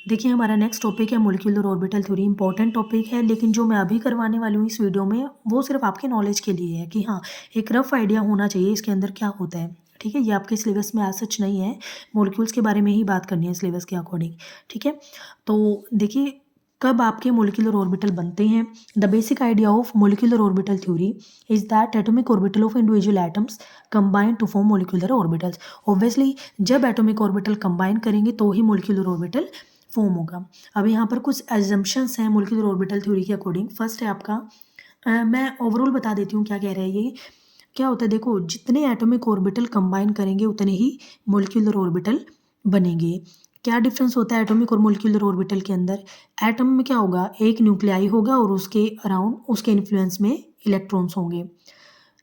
देखिए हमारा next topic है molecular orbital theory. Important topic है, लेकिन जो मैं अभी करवाने वाली हूँ इस वीडियो में वो सिर्फ आपके नॉलेज के लिए है कि हाँ, एक रफ आइडिया होना चाहिए इसके अंदर क्या होता है। ठीक है, ये आपके सिलेबस में आज सच नहीं है, मॉलिक्यूल्स के बारे में ही बात करनी है सिलेबस के अकॉर्डिंग। ठीक है, तो देखिए कब आपके मॉलिक्यूलर ऑर्बिटल बनते हैं। The basic idea of molecular orbital theory is that atomic orbital of individual atoms combine to form molecular orbitals. Obviously जब एटॉमिक ऑर्बिटल कंबाइन करेंगे तो ही मॉलिक्यूलर ऑर्बिटल फॉर्म होगा। अब यहाँ पर कुछ एजम्पशंस हैं मॉलिक्यूलर ऑर्बिटल थ्योरी के अकॉर्डिंग। फर्स्ट है आपका, मैं ओवरऑल बता देती हूँ क्या कह रहा है ये। क्या होता है, देखो जितने एटॉमिक ऑर्बिटल कंबाइन करेंगे उतने ही मॉलिक्यूलर ऑर्बिटल बनेंगे। क्या डिफरेंस होता है एटॉमिक और मॉलिक्यूलर ऑर्बिटल के अंदर। एटम में क्या होगा, एक न्यूक्लियाई होगा और उसके अराउंड उसके इन्फ्लुएंस में इलेक्ट्रॉन्स होंगे।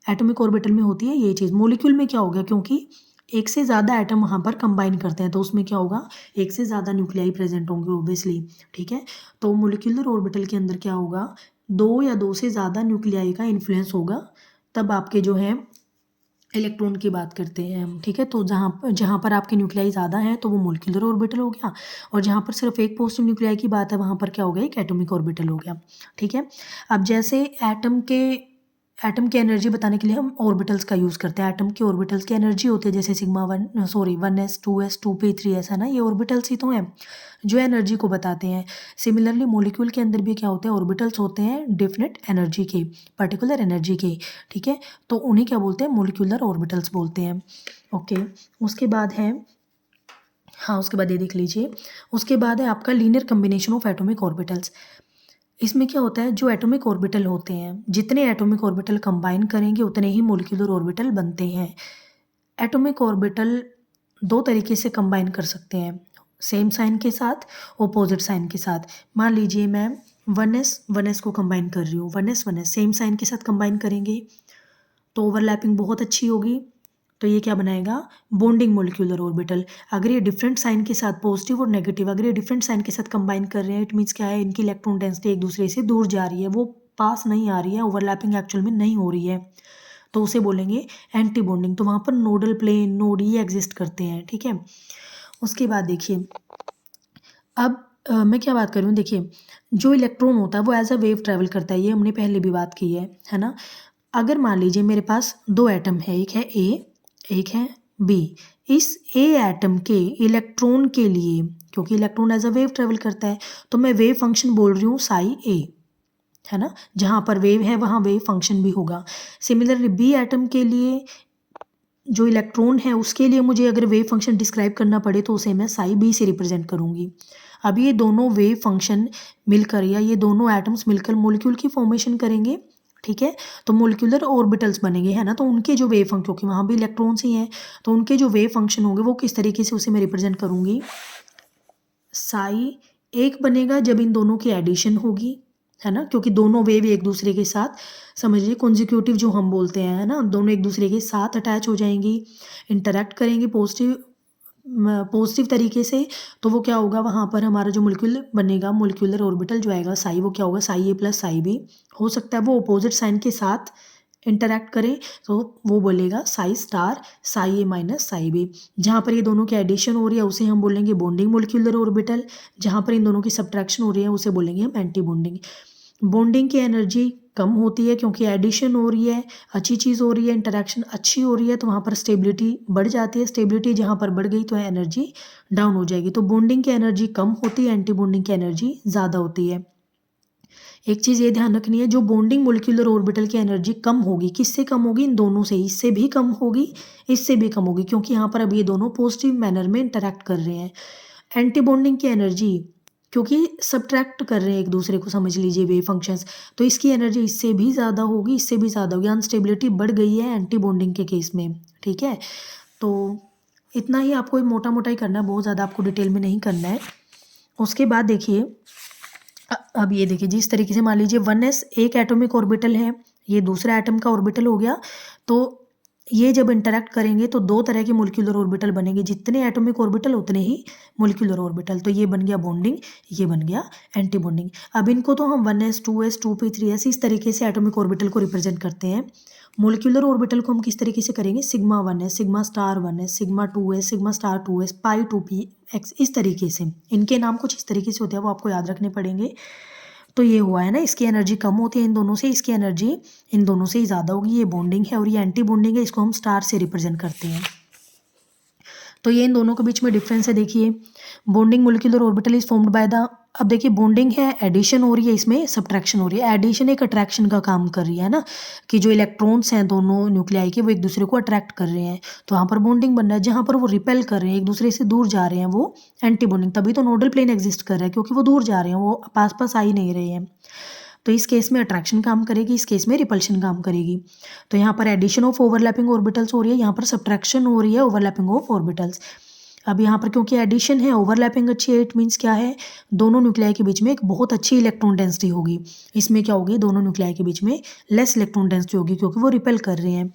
एटॉमिक ऑर्बिटल में होती है ये चीज़। मॉलिक्यूल में क्या होगा, क्योंकि एक से ज़्यादा एटम वहाँ पर कंबाइन करते हैं तो उसमें क्या होगा, एक से ज़्यादा न्यूक्लियाई प्रेजेंट होंगे ऑब्वियसली। ठीक है, तो मॉलिक्यूलर ऑर्बिटल के अंदर क्या होगा, दो या दो से ज़्यादा न्यूक्लियाई का इन्फ्लुएंस होगा, तब आपके जो है इलेक्ट्रॉन की बात करते हैं हम। ठीक है, तो जहाँ जहाँ पर आपके न्यूक्लियाई ज़्यादा है तो वो मॉलिक्यूलर ऑर्बिटल हो गया, और जहाँ पर सिर्फ एक पॉजिटिव न्यूक्लियाई की बात है वहाँ पर क्या हो गया, एक एटॉमिक ऑर्बिटल हो गया। ठीक है, अब जैसे एटम की एनर्जी बताने के लिए हम ऑर्बिटल्स का यूज़ करते हैं। एटम की ऑर्बिटल्स की एनर्जी होती है जैसे sigma 1s 2s 2p 3s, है ना, ये ऑर्बिटल्स ही तो हैं जो एनर्जी को बताते हैं। सिमिलरली मॉलिक्यूल के अंदर भी क्या होते हैं, ऑर्बिटल्स होते हैं डेफिनेट एनर्जी के, पर्टिकुलर एनर्जी के। ठीक है, तो उन्हें क्या बोलते हैं, मॉलिक्यूलर ऑर्बिटल्स बोलते हैं। ओके, उसके बाद है, हाँ उसके बाद ये देख लीजिए, उसके बाद है आपका linear combination of atomic orbitals. इसमें क्या होता है, जो एटॉमिक ऑर्बिटल होते हैं, जितने एटॉमिक ऑर्बिटल कंबाइन करेंगे उतने ही मॉलिक्यूलर ऑर्बिटल बनते हैं। एटॉमिक ऑर्बिटल दो तरीके से कंबाइन कर सकते हैं, सेम साइन के साथ, ऑपोजिट साइन के साथ। मान लीजिए मैं 1s को कंबाइन कर रही हूँ, 1s सेम साइन के साथ कंबाइन करेंगे तो ओवरलैपिंग बहुत अच्छी होगी, तो ये क्या बनाएगा, बॉन्डिंग मॉलिक्यूलर ऑर्बिटल। अगर ये डिफरेंट साइन के साथ, पॉजिटिव और नेगेटिव, अगर ये डिफरेंट साइन के साथ कंबाइन कर रहे हैं, इट मीन्स क्या है, इनकी इलेक्ट्रॉन डेंसिटी एक दूसरे से दूर जा रही है, वो पास नहीं आ रही है, ओवरलैपिंग एक्चुअल में नहीं हो रही है, तो उसे बोलेंगे एंटी बॉन्डिंग। तो वहाँ पर नोडल प्लेन, नोड ये एग्जिस्ट करते हैं। ठीक है, उसके बाद देखिए, अब मैं क्या बात कर रही हूँ, देखिए जो इलेक्ट्रॉन होता है वो एज अ वेव ट्रेवल करता है, ये हमने पहले भी बात की है ना। अगर मान लीजिए मेरे पास दो एटम है, एक है ए, एक है बी। इस ए एटम के इलेक्ट्रॉन के लिए, क्योंकि electron as a wave travel करता है, तो मैं वेव फंक्शन बोल रही हूँ साई ए, है ना, जहाँ पर वेव है वहाँ वेव फंक्शन भी होगा। सिमिलरली बी एटम के लिए जो इलेक्ट्रॉन है उसके लिए मुझे अगर वेव फंक्शन डिस्क्राइब करना पड़े तो उसे मैं साई बी से रिप्रेजेंट करूँगी। अब ये दोनों वेव फंक्शन मिलकर या ये दोनों एटम्स मिलकर मॉलिक्यूल की फॉर्मेशन करेंगे। ठीक है, तो मॉलिक्यूलर ऑर्बिटल्स बनेंगे, है ना, तो उनके जो वेव फंक्शन, क्योंकि वहाँ भी इलेक्ट्रॉन्स ही हैं, तो उनके जो वेव फंक्शन होंगे वो किस तरीके से उसे मैं रिप्रेजेंट करूँगी, साई एक बनेगा जब इन दोनों की एडिशन होगी, है ना, क्योंकि दोनों वेव एक दूसरे के साथ, समझिए कॉन्जिक्यूटिव जो हम बोलते हैं, है ना, दोनों एक दूसरे के साथ अटैच हो जाएंगी, इंटरेक्ट करेंगी पॉजिटिव तरीके से, तो वो क्या होगा, वहाँ पर हमारा जो मॉलिक्यूल बनेगा, मॉलिक्यूलर ऑर्बिटल जो आएगा साई, वो क्या होगा, साई ए प्लस साई बी। हो सकता है वो अपोजिट साइन के साथ इंटरैक्ट करें तो वो बोलेगा साई स्टार साई ए माइनस साई बी। जहाँ पर ये दोनों की एडिशन हो रही है उसे हम बोलेंगे बॉन्डिंग मॉलिक्यूलर ऑर्बिटल, जहाँ पर इन दोनों की सब्ट्रैक्शन हो रही है उसे बोलेंगे हम एंटी बॉन्डिंग। बॉन्डिंग की एनर्जी कम होती है क्योंकि एडिशन हो रही है, अच्छी चीज़ हो रही है, इंटरेक्शन अच्छी हो रही है, तो वहाँ पर स्टेबिलिटी बढ़ जाती है। स्टेबिलिटी जहाँ पर बढ़ गई तो एनर्जी डाउन हो जाएगी। तो बॉन्डिंग की एनर्जी कम होती है, एंटी बॉन्डिंग की एनर्जी ज़्यादा होती है। एक चीज़ ये ध्यान रखनी है, जो बॉन्डिंग मॉलिक्यूलर ऑर्बिटल की एनर्जी कम होगी, किससे कम होगी, इन दोनों से, इससे भी कम होगी, इससे भी कम होगी, क्योंकि यहाँ पर अब ये दोनों पॉजिटिव मैनर में इंटरैक्ट कर रहे हैं। एंटी बॉन्डिंग की एनर्जी, क्योंकि सब्ट्रैक्ट कर रहे हैं एक दूसरे को, समझ लीजिए वेव फंक्शंस, तो इसकी एनर्जी इससे भी ज़्यादा होगी, इससे भी ज़्यादा होगी, अनस्टेबिलिटी बढ़ गई है एंटी बॉन्डिंग के केस में। ठीक है, तो इतना ही आपको मोटा मोटा ही करना है, बहुत ज़्यादा आपको डिटेल में नहीं करना है। उसके बाद देखिए, अब ये देखिए, जिस तरीके से मान लीजिए 1s एक एटॉमिक ऑर्बिटल है, ये दूसरा एटम का ऑर्बिटल हो गया, तो ये जब इंटरेक्ट करेंगे तो दो तरह के मोलिकुलर ऑर्बिटल बनेंगे, जितने एटॉमिक ऑर्बिटल उतने ही मोलिकुलर ऑर्बिटल। तो ये बन गया बॉन्डिंग, ये बन गया एंटी बॉन्डिंग। अब इनको तो हम 1s 2s 2p 3s इस तरीके से एटॉमिक ऑर्बिटल को रिप्रेजेंट करते हैं। मोलिकुलर ऑर्बिटल को हम किस तरीके से करेंगे, sigma 1s sigma star 1s sigma 2s sigma star 2s पाई 2p x इस तरीके से। इनके नाम कुछ इस तरीके से होते हैं, वो आपको याद रखने पड़ेंगे। तो ये हुआ है ना, इसकी एनर्जी कम होती है इन दोनों से, इसकी एनर्जी इन दोनों से ही ज़्यादा होगी। ये बॉन्डिंग है और ये एंटी बॉन्डिंग है, इसको हम स्टार से रिप्रेजेंट करते हैं। तो ये इन दोनों के बीच में डिफरेंस है। देखिए bonding molecular orbital is formed by the, अब देखिए बॉन्डिंग है, एडिशन हो रही है, इसमें सब्ट्रैक्शन हो रही है। एडिशन एक अट्रैक्शन का काम कर रही है ना, कि जो इलेक्ट्रॉन्स हैं दोनों न्यूक्लियाई के वो एक दूसरे को अट्रैक्ट कर रहे हैं, तो वहाँ पर बॉन्डिंग बन रहा है। जहाँ पर वो रिपेल कर रहे हैं, एक दूसरे से दूर जा रहे हैं, वो एंटी बॉन्डिंग। तभी तो नोडल प्लेन एग्जिस्ट कर रहा है, क्योंकि वो दूर जा रहे हैं, वो पास पास आ ही नहीं रहे हैं। तो इस केस में अट्रैक्शन काम करेगी, इस केस में रिपल्शन काम करेगी। तो यहाँ पर एडिशन ऑफ ओवरलैपिंग ऑर्बिटल्स हो रही है, यहाँ पर सब्ट्रैक्शन हो रही है ओवरलैपिंग ऑफ ऑर्बिटल्स। अब यहाँ पर क्योंकि एडिशन है, ओवरलैपिंग अच्छी है, इट मीन्स क्या है, दोनों न्यूक्लियाई के बीच में एक बहुत अच्छी इलेक्ट्रॉन डेंसिटी होगी। इसमें क्या होगी, दोनों न्यूक्लियाई के बीच में लेस इलेक्ट्रॉन डेंसिटी होगी, क्योंकि वो रिपेल कर रहे हैं।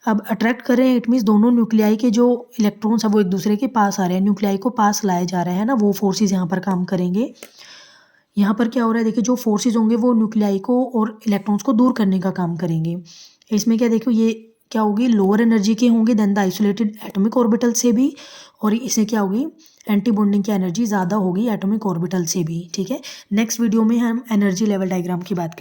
अब अट्रैक्ट कर रहे हैं, इट मीन्स दोनों न्यूक्लियाई के जो इलेक्ट्रॉन्स है वो एक दूसरे के पास आ रहे हैं, न्यूक्लियाई को पास लाए जा रहे हैं ना, वो फोर्सेज यहाँ पर काम करेंगे। यहाँ पर क्या हो रहा है, देखिए जो फोर्सेज होंगे वो न्यूक्लियाई को और इलेक्ट्रॉन्स को दूर करने का काम करेंगे। इसमें क्या देखो, ये क्या होगी, लोअर एनर्जी के होंगे than the isolated atomic orbital से भी, और इससे क्या होगी, एंटी बॉन्डिंग की एनर्जी ज़्यादा होगी एटॉमिक ऑर्बिटल से भी। ठीक है, नेक्स्ट वीडियो में हम एनर्जी लेवल डायग्राम की बात करेंगे।